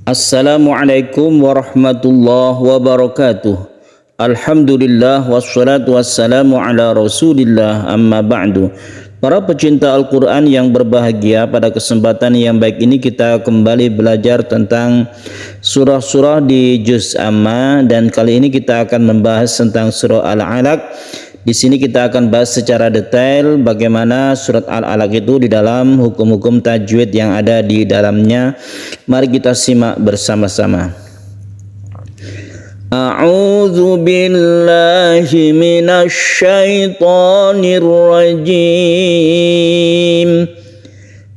Assalamualaikum warahmatullahi wabarakatuh. Alhamdulillah wassalatu wassalamu ala rasulillah amma ba'du. Para pecinta Al-Quran yang berbahagia, pada kesempatan yang baik ini kita kembali belajar tentang surah-surah di Juz Amma, dan kali ini kita akan membahas tentang surah Al-Alaq. Di sini kita akan bahas secara detail bagaimana surat Al-Alaq itu di dalam hukum-hukum tajwid yang ada di dalamnya. Mari kita simak bersama-sama. A'udzu billahi minasy syaithanir rajim.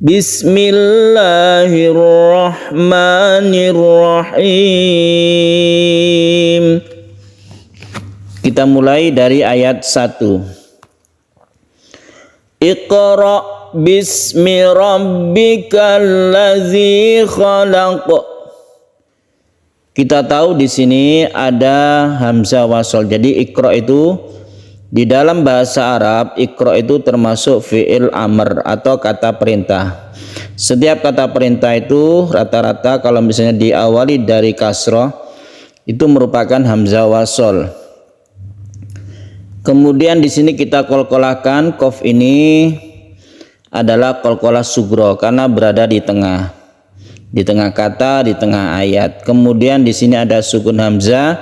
Bismillahirrahmanirrahim. Kita mulai dari ayat 1. Iqra bismi rabbikal ladzi khalaq. Kita tahu di sini ada hamzah wasal. Jadi iqra itu di dalam bahasa Arab, iqra itu termasuk fi'il amr atau kata perintah. Setiap kata perintah itu rata-rata kalau misalnya diawali dari kasrah itu merupakan hamzah wasal. Kemudian di sini kita qalqalahkan, qaf ini adalah qalqalah sugro karena berada di tengah kata, di tengah ayat. Kemudian di sini ada sukun hamzah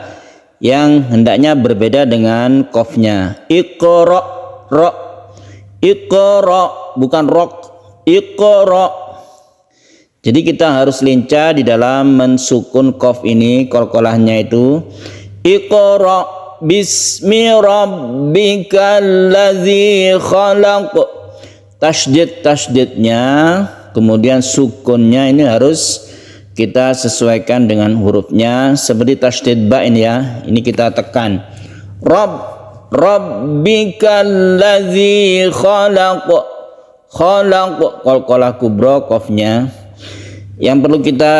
yang hendaknya berbeda dengan qafnya. Iqra, ro, iqra, bukan rok, iqra. Jadi kita harus lincah di dalam mensukun qaf ini, qalqalahnya itu iqra bismi rabbikal ladzi khalaq. Tasydidnya, kemudian sukunnya ini harus kita sesuaikan dengan hurufnya seperti tasydid ba ini ya. Ini kita tekan. Rabbikal ladzi khalaq. Khalaq qalqalah kubra qafnya. Yang perlu kita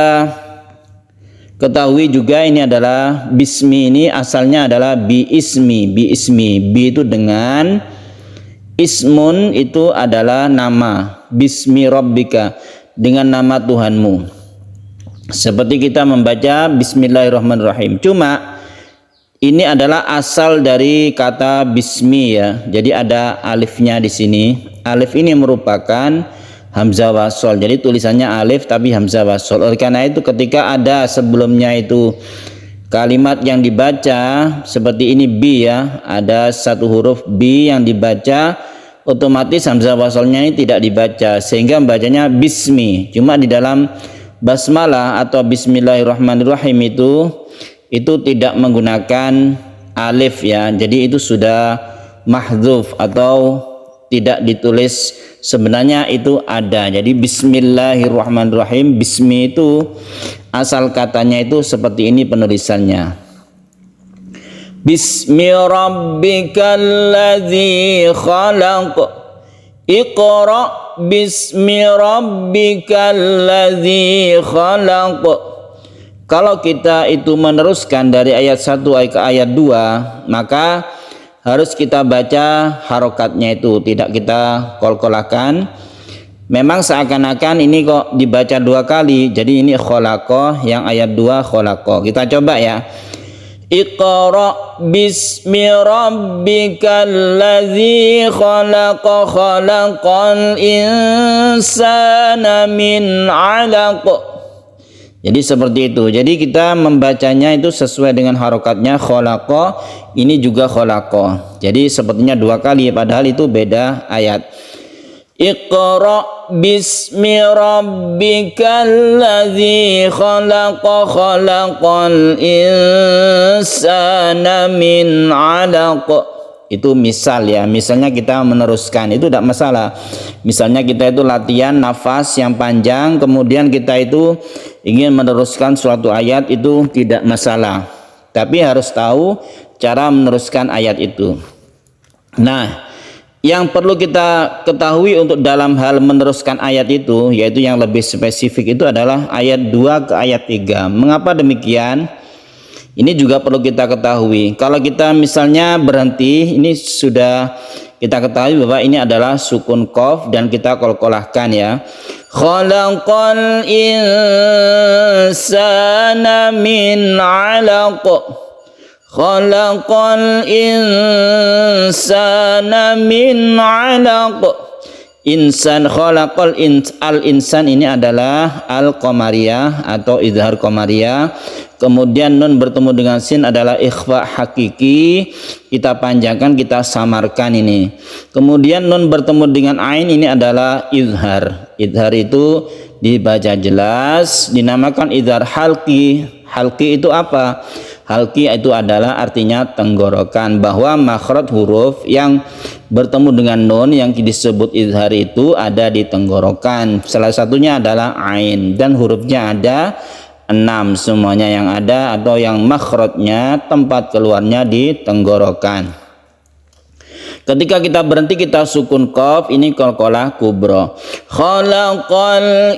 ketahui juga ini adalah bismi, ini asalnya adalah bi ismi. Bi itu dengan, ismun itu adalah nama, bismi rabbika dengan nama Tuhanmu. Seperti kita membaca bismillahirrahmanirrahim. Cuma ini adalah asal dari kata bismi ya. Jadi ada alifnya di sini. Alif ini merupakan hamzah wasol, jadi tulisannya alif tapi hamzah wasol. Oleh karena itu ketika ada sebelumnya itu kalimat yang dibaca seperti ini bi ya, ada satu huruf bi yang dibaca, otomatis hamzah wasolnya ini tidak dibaca sehingga bacanya bismi. Cuma di dalam basmalah atau bismillahirrahmanirrahim itu tidak menggunakan alif ya, jadi itu sudah mahdzuf atau tidak ditulis. Sebenarnya itu ada. Jadi bismillahirrahmanirrahim, bismi itu asal katanya itu seperti ini penulisannya. Bismi rabbikal ladzi khalaq. Iqra bismi rabbikal ladzi khalaq. Kalau kita itu meneruskan dari ayat 1 ke ayat 2, maka harus kita baca harokatnya itu, tidak kita qalqalahkan. Memang seakan-akan ini kok dibaca dua kali, jadi ini khalaqah, yang ayat 2 khalaqah. Kita coba ya. Iqra bismi rabbikal ladzi khalaq. Khalaqal insana min 'alaq. Jadi seperti itu. Jadi kita membacanya itu sesuai dengan harokatnya. Khalaqa, ini juga khalaqa. Jadi sepertinya dua kali, padahal itu beda ayat. Iqra bismi rabbikal ladzi khalaq. Khalaqal insana min 'alaq. Itu misal ya, misalnya kita meneruskan itu tidak masalah. Misalnya kita itu latihan nafas yang panjang, kemudian kita itu ingin meneruskan suatu ayat, itu tidak masalah, tapi harus tahu cara meneruskan ayat itu. Nah, yang perlu kita ketahui untuk dalam hal meneruskan ayat itu, yaitu yang lebih spesifik itu adalah ayat 2 ke ayat 3. Mengapa demikian? Ini juga perlu kita ketahui. Kalau kita misalnya berhenti, ini sudah kita ketahui bahwa ini adalah sukun qaf dan kita qalqalahkan ya. Khalaqal insana insana min 'alaq. Khalaqal insana min 'alaq. Insan, khalaqal al-insan ini adalah al-qamariyah atau izhar qamariyah. Kemudian nun bertemu dengan sin adalah ikhfa hakiki, kita panjangkan, kita samarkan ini. Kemudian nun bertemu dengan ain ini adalah izhar. Izhar itu dibaca jelas, dinamakan izhar halqi. Halqi itu apa? Halqi itu adalah artinya tenggorokan, bahwa makhraj huruf yang bertemu dengan nun yang disebut izhar itu ada di tenggorokan. Salah satunya adalah ain, dan hurufnya ada 6 semuanya yang ada, atau yang makhrajnya tempat keluarnya di tenggorokan. Ketika kita berhenti kita sukun qaf, ini qalqalah kubra. Khalaqal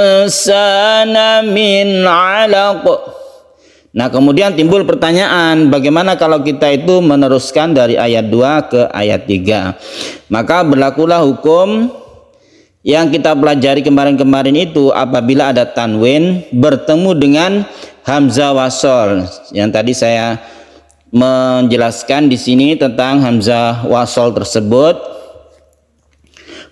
insana min 'alaq. Nah, kemudian timbul pertanyaan, bagaimana kalau kita itu meneruskan dari ayat 2 ke ayat 3? Maka berlakulah hukum yang kita pelajari kemarin-kemarin itu, apabila ada tanwin bertemu dengan hamzah wasol. Yang tadi saya menjelaskan di sini tentang hamzah wasol tersebut,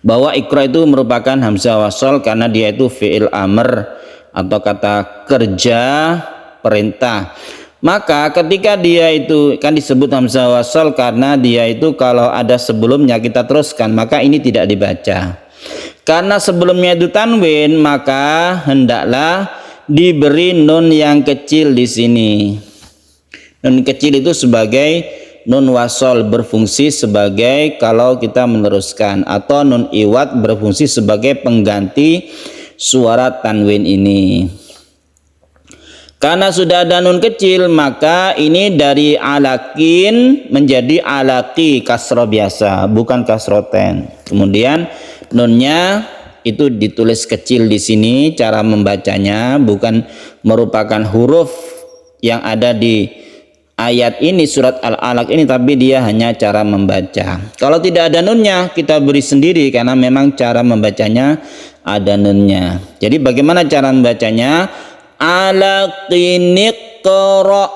bahwa ikra itu merupakan hamzah wasol karena dia itu fi'il amr atau kata kerja, perintah. Maka ketika dia itu kan disebut hamzah wasal karena dia itu kalau ada sebelumnya kita teruskan, maka ini tidak dibaca. Karena sebelumnya itu tanwin, maka hendaklah diberi nun yang kecil di sini. Nun kecil itu sebagai nun wasal, berfungsi sebagai kalau kita meneruskan, atau nun iwad berfungsi sebagai pengganti suara tanwin ini. Karena sudah ada nun kecil, maka ini dari alakin menjadi alaki, kasroh biasa, bukan kasroten. Kemudian nunnya itu ditulis kecil di sini, cara membacanya bukan merupakan huruf yang ada di ayat ini, surat Al-Alaq ini, tapi dia hanya cara membaca. Kalau tidak ada nunnya, kita beri sendiri karena memang cara membacanya ada nunnya. Jadi bagaimana cara membacanya? Ala qiniqra,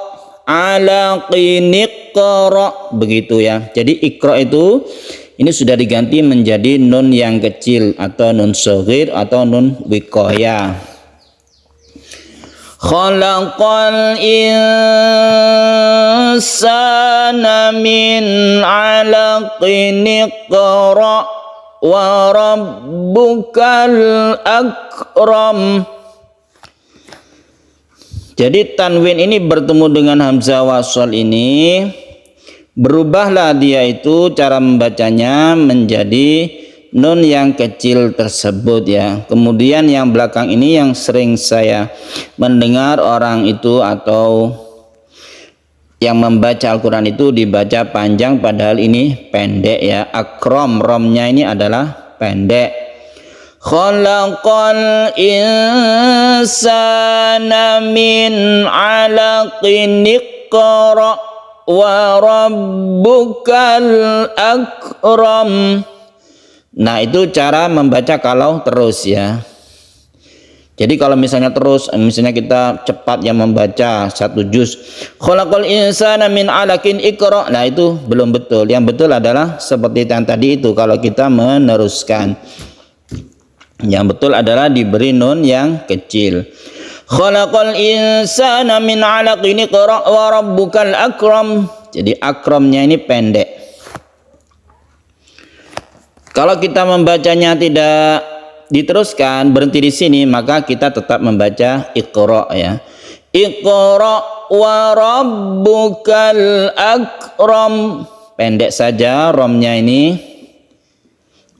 ala qiniqra, begitu ya. Jadi ikra itu ini sudah diganti menjadi nun yang kecil atau nun shaghir atau nun wiqayah. Khalaqal insana min 'alaqin iqra wa rabbukal akram. Jadi tanwin ini bertemu dengan hamzah wasal ini, berubahlah dia itu cara membacanya menjadi nun yang kecil tersebut ya. Kemudian yang belakang ini yang sering saya mendengar orang itu atau yang membaca Al-Quran itu dibaca panjang padahal ini pendek ya. Akram, romnya ini adalah pendek. Khalaqal insana min 'alaqin iqra wa rabbukal akram. Nah, itu cara membaca kalau terus ya. Jadi kalau misalnya terus, misalnya kita cepat yang membaca satu juz, khalaqal insana min 'alaqin iqra, nah itu belum betul. Yang betul adalah seperti yang tadi itu kalau kita meneruskan. Yang betul adalah diberi nun yang kecil. Khalaqal insana min 'alaqin iqra wa rabbukal akram. Jadi akramnya ini pendek. Kalau kita membacanya tidak diteruskan, berhenti di sini, maka kita tetap membaca iqra ya. Iqra wa rabbukal akram. Pendek saja romnya ini.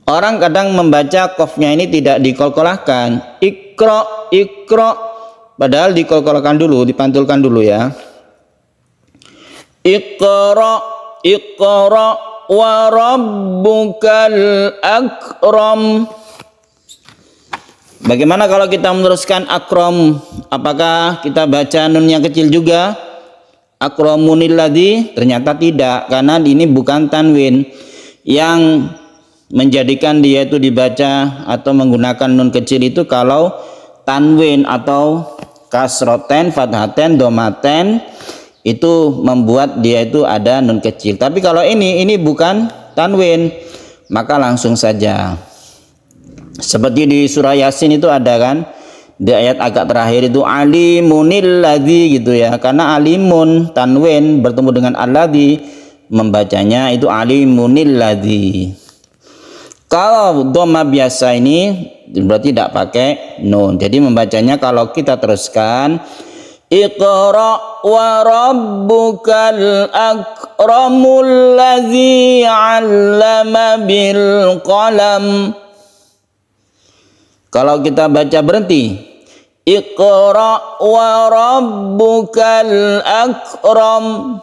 Orang kadang membaca qafnya ini tidak dikolkolahkan. Iqra, iqra. Padahal dikolkolahkan dulu, dipantulkan dulu ya. Iqra, iqra wa rabbukal akram. Bagaimana kalau kita meneruskan akram? Apakah kita baca nun yang kecil juga? Akramunil ladzi? Ternyata tidak, karena ini bukan tanwin. Yang menjadikan dia itu dibaca atau menggunakan nun kecil itu kalau tanwin atau kasroten, fathaten, domaten, itu membuat dia itu ada nun kecil. Tapi kalau ini bukan tanwin, maka langsung saja. Seperti di surah Yasin itu ada kan, di ayat agak terakhir itu alimunil ladzi gitu ya. Karena alimun tanwin bertemu dengan alladzi, membacanya itu alimunil ladzi. Kalau dhamma biasa ini berarti tidak pakai nun. Jadi membacanya kalau kita teruskan Iqra wa rabbukal akramul ladzi 'allama bil qalam. Kalau kita baca berhenti Iqra wa rabbukal akram.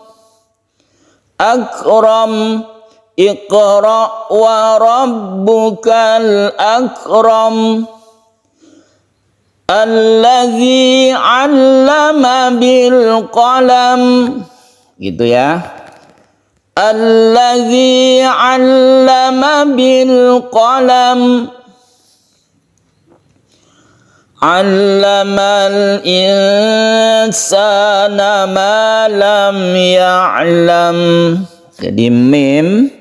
Akram, Iqra wa rabbukal akram alladzi 'allama bil qalam, gitu ya. Alladzi 'allama bil qalam, 'allamal insana ma lam ya'lam. Jadi mim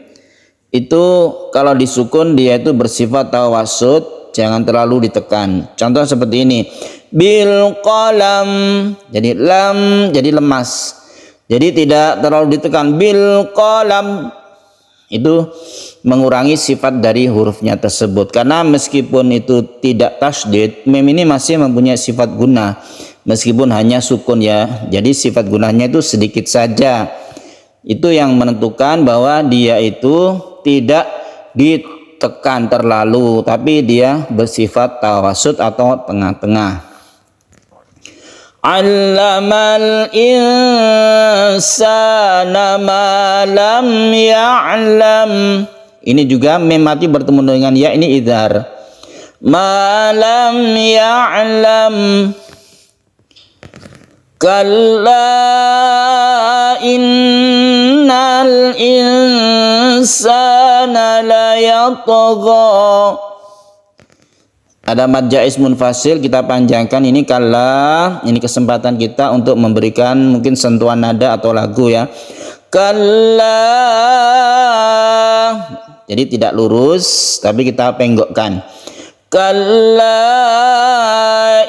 itu kalau disukun dia itu bersifat tawasud, jangan terlalu ditekan. Contoh seperti ini, bil qalam, jadi lam jadi lemas, jadi tidak terlalu ditekan. Bil qalam itu mengurangi sifat dari hurufnya tersebut, karena meskipun itu tidak tasydid, mim ini masih mempunyai sifat guna meskipun hanya sukun ya. Jadi sifat gunanya itu sedikit saja. Itu yang menentukan bahwa dia itu tidak ditekan terlalu, tapi dia bersifat tawasud atau tengah-tengah. Allamal insana ma lam ya'lam. Ini juga mim mati bertemu dengan ya, ini idhar. Ma lam ya'lam. Kalla innal insana la yatgha. Ada mad jaiz munfasil, kita panjangkan ini kalla. Ini kesempatan kita untuk memberikan mungkin sentuhan nada atau lagu ya. Kalla, jadi tidak lurus tapi kita penggokkan. Kalla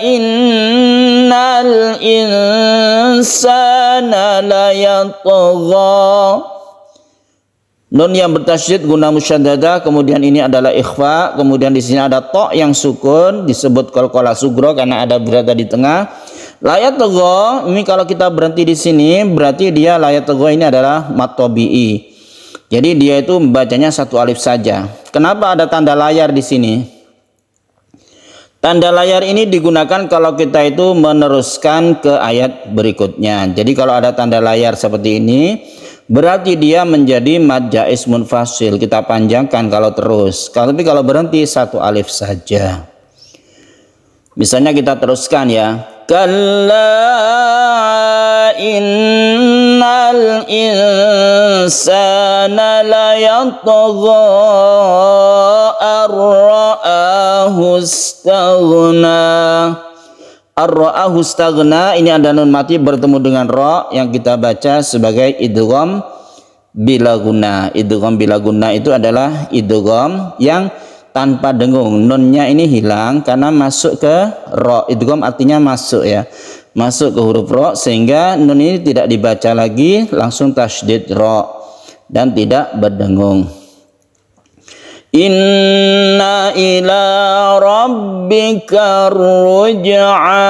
innal insana la yatgha. Nun yang bertasydid guna musyaddadah, kemudian ini adalah ikhfa, kemudian di sini ada ta yang sukun disebut qalqalah sughra karena ada berada di tengah. La yatgha, ini kalau kita berhenti di sini berarti dia la yatgha ini adalah mad tabi'i. Jadi dia itu membacanya satu alif saja. Kenapa ada tanda layar di sini? Tanda layar ini digunakan kalau kita itu meneruskan ke ayat berikutnya. Jadi kalau ada tanda layar seperti ini, berarti dia menjadi mad jaiz munfasil. Kita panjangkan kalau terus. Tapi kalau berhenti satu alif saja. Misalnya kita teruskan ya. Kalla innal insana la yatgha ar-ra'ahu istaghna. Ar-ra'ahu istaghna, ini ada nun mati bertemu dengan ra yang kita baca sebagai idgham bila guna. Idgham bila guna itu adalah idgham yang tanpa dengung. Nunnya ini hilang karena masuk ke ra. Idgham artinya masuk ya. Masuk ke huruf ra sehingga nun ini tidak dibaca lagi, langsung tasydid ra dan tidak berdengung. Inna ila rabbika ruj'a.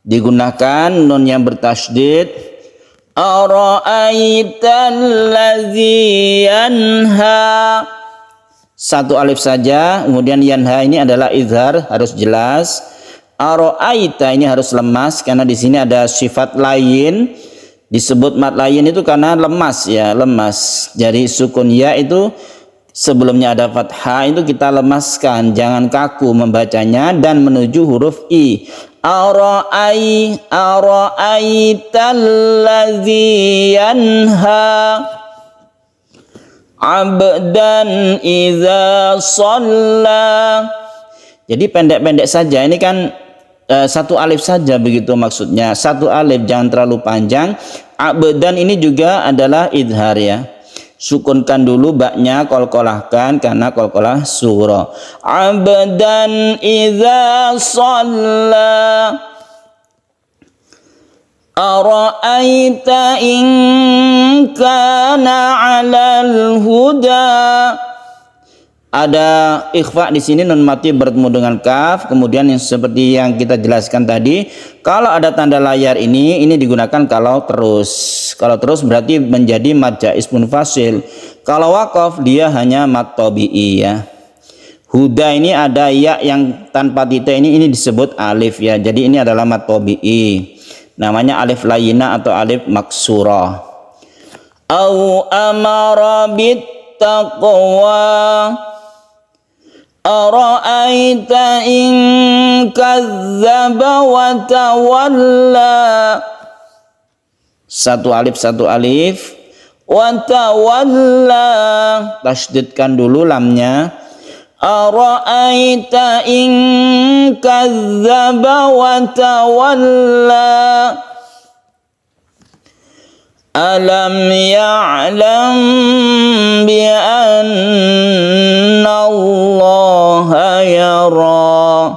Digunakan nun yang bertasydid. Ara'aital ladzi yanha. Satu alif saja, kemudian yanha ini adalah izhar, harus jelas. Ara'aita ini harus lemas karena di sini ada sifat lain. Disebut mad lain itu karena lemas ya, lemas. Jadi sukun ya itu sebelumnya ada fathah itu kita lemaskan, jangan kaku membacanya dan menuju huruf i. Ara'aital ladzi yanha abdan idza shalla. Jadi pendek-pendek saja. Ini kan satu alif saja begitu maksudnya. Satu alif, jangan terlalu panjang. Abdan ini juga adalah idhar ya. Sukunkan dulu baknya, qalqalahkan karena qalqalah sughra. Abdan idza shalla ara'aita in kana 'alal huda. Ada ikhfa di sini, nun mati bertemu dengan kaf. Kemudian yang seperti yang kita jelaskan tadi, kalau ada tanda layar ini digunakan kalau terus. Kalau terus berarti menjadi mad jaiz munfasil. Kalau waqaf dia hanya mad tabi'i ya. Huda ini ada ya yang tanpa titik ini disebut alif ya. Jadi ini adalah mad tabi'i. Namanya alif layina atau alif maksurah. Au amara bit taqwa ara'aita in kadzdzaba wa tawalla. Satu alif wa tawalla, tasydidkan dulu lamnya. Ara'aita in kadzdzaba wa tawalla. Alam ya'lam bi anna Allah yara.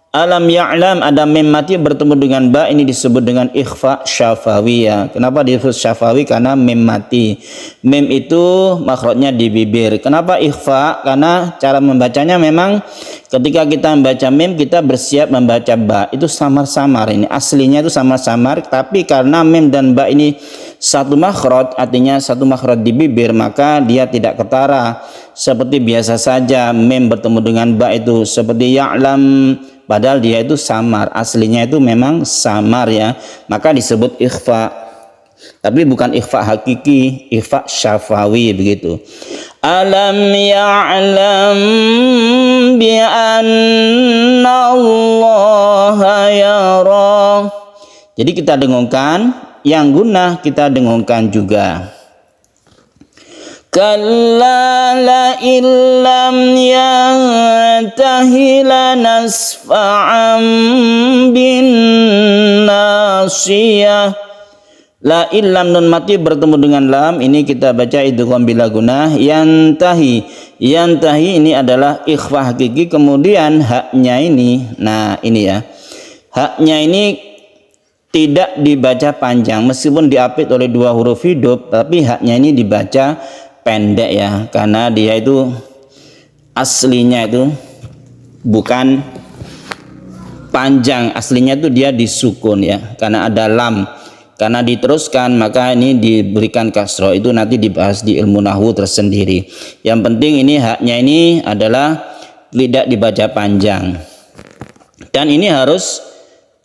Alam ya'lam, ada mim mati bertemu dengan ba, ini disebut dengan ikhfa syafawi ya. Kenapa disebut syafawi? Karena mim mati. Mim itu makhrajnya di bibir. Kenapa ikhfa? Karena cara membacanya memang ketika kita membaca mim kita bersiap membaca ba. Itu samar-samar ini. Aslinya itu samar-samar, tapi karena mim dan ba ini satu makhraj, artinya satu makhraj di bibir, maka dia tidak ketara. Seperti biasa saja mim bertemu dengan ba itu seperti ya'lam, padahal dia itu samar, aslinya itu memang samar ya, maka disebut ikhfa. Tapi bukan ikhfa hakiki, ikhfa syafawi begitu. Alam ya'lam bi anna Allah yara. Jadi kita dengungkan, yang gunnah kita dengungkan juga. Kalla la illam yantahi lanasfa'an bin nasiyah. La illam nun mati bertemu dengan lam, ini kita baca idgham bila gunnah. Yantahi ini adalah ikhfa hakiki, kemudian haknya ini, nah ini ya, haknya ini tidak dibaca panjang meskipun diapit oleh dua huruf hidup, tapi haknya ini dibaca pendek ya, karena dia itu aslinya itu bukan panjang, aslinya itu dia disukun ya, karena ada lam, karena diteruskan maka ini diberikan kasroh. Itu nanti dibahas di ilmu nahwu tersendiri. Yang penting ini haknya ini adalah tidak dibaca panjang, dan ini harus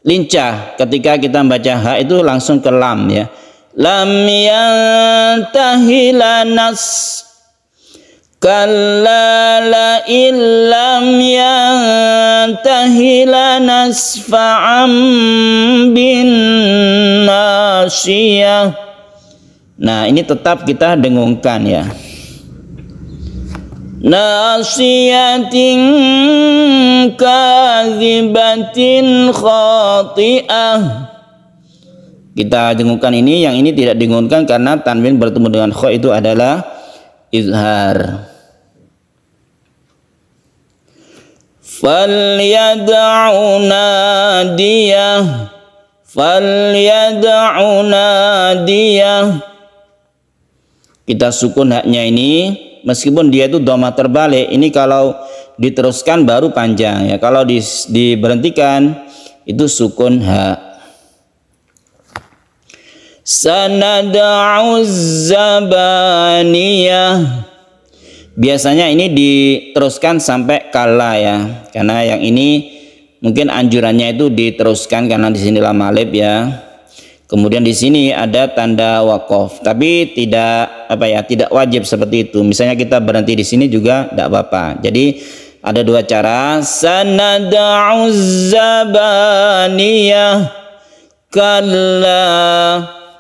lincah. Ketika kita membaca ha itu langsung ke lam ya. Lam yantahi lanas, kalla la illam yantahi lanasfa'am bin nasiyah. Nah ini tetap kita dengungkan ya. Nasiyatin kadzibatin khati'ah. Kita dengungkan ini, yang ini tidak dengungkan karena tanwin bertemu dengan kha itu adalah izhar. Falyad'u nadiyah. Kita sukun haknya ini, meskipun dia itu dhamma terbalik. Ini kalau diteruskan baru panjang ya, kalau diberhentikan itu sukun ha. Sanad'u zabaniyah. Biasanya ini diteruskan sampai kala ya, karena yang ini mungkin anjurannya itu diteruskan karena di sini lam alif ya. Kemudian di sini ada tanda waqaf, tapi tidak tidak wajib seperti itu. Misalnya kita berhenti di sini juga tidak apa-apa. Jadi ada dua cara. Sanad'u zabaniyah kalla,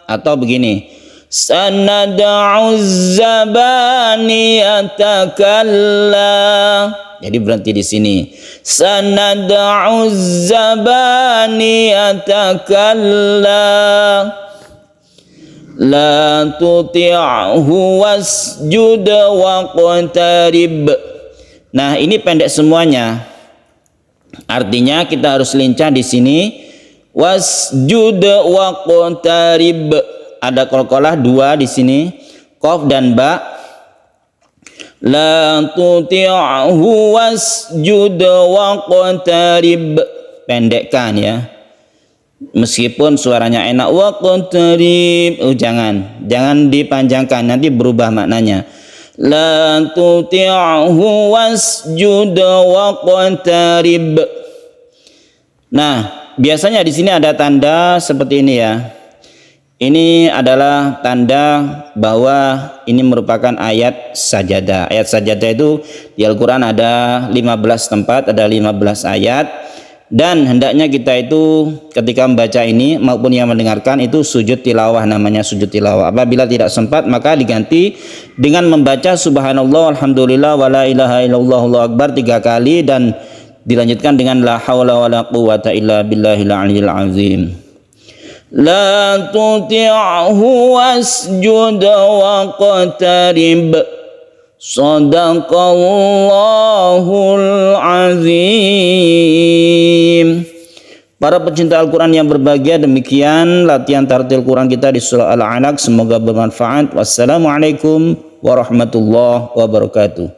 atau begini, sanad'u zabaniyata kalla. Jadi berhenti di sini. Sanad'u zabaniyata kalla la tuti'hu wasjud waqtarib. Nah, ini pendek semuanya. Artinya kita harus lincah di sini. Wasjud waqtarib. Ada qalqalah 2 di sini. Qaf dan ba. La tuti'hu wasjud waqtarib. Pendekkan ya. Meskipun suaranya enak waqtarib, jangan dipanjangkan, nanti berubah maknanya. La tuti'hu wasjud waqtarib. Nah, biasanya di sini ada tanda seperti ini ya. Ini adalah tanda bahwa ini merupakan ayat sajadah. Ayat sajadah itu di Al-Qur'an ada 15 tempat, ada 15 ayat. Dan hendaknya kita itu ketika membaca ini maupun yang mendengarkan itu sujud tilawah, namanya sujud tilawah. Apabila tidak sempat maka diganti dengan membaca subhanallah alhamdulillah wala ilaha illallah Allahu akbar 3 kali dan dilanjutkan dengan la haula wala quwata illa billahil aliyil azim. La tuti'hu wasjud waqtarib. Shadaqallahul azim. Para pecinta Al-Quran yang berbahagia, demikian latihan tartil Quran kita di surah Al-Alaq. Semoga bermanfaat. Wassalamualaikum warahmatullahi wabarakatuh.